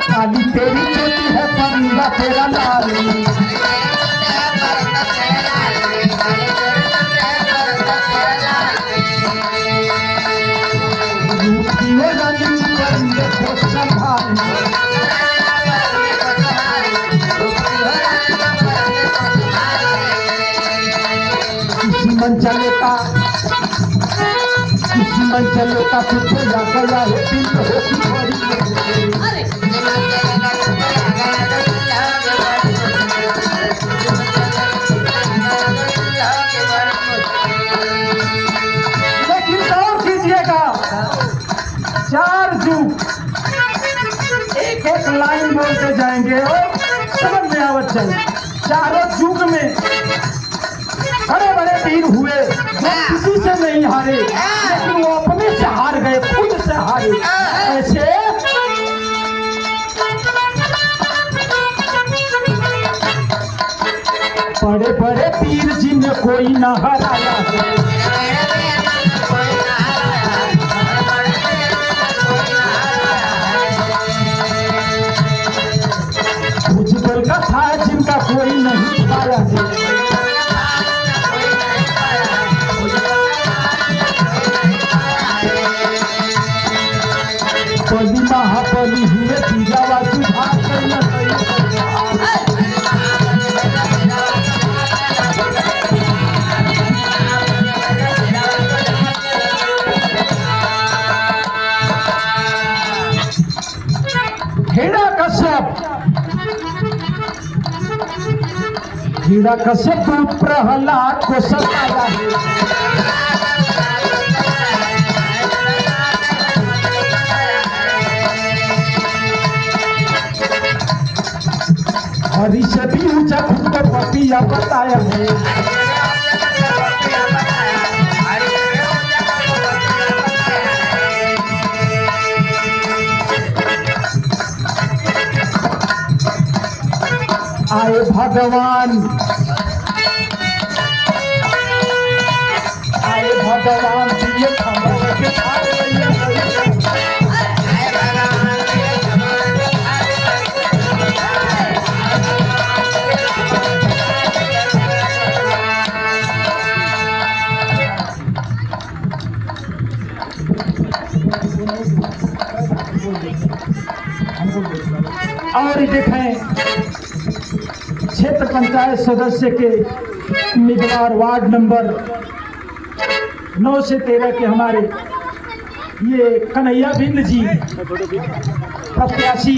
काली तेरी छोटी है परिंदा तेरा लाली, किसी मंचले का तुझे या गया है दिल होती बड़ी लेकिन गौर कीजिएगा, 4 जुग एक एक लाइन बोलते जाएंगे और समझ में आवत चाहिए। चारों जुग में बड़े बड़े वीर हुए जो किसी से नहीं हारे, लेकिन वो अपने से हार गए, खुद से हारे। ऐसे बड़े बड़े वीर जिन्हें कोई न हराया है, भुजबल का था जिनका कोई नहीं पाया है, बलि महाबली हुए तीजावा सुधार करना हिरण्यकश्यप प्रहलाद को सताया है, हरि से भी ऊंचा खुद को पपिया बताया है, आए भगवान दिए खबर के और देखें क्षेत्र पंचायत सदस्य के उम्मीदवार वार्ड नंबर 9 से 13 के हमारे ये कन्हैया बिंद जी प्रत्याशी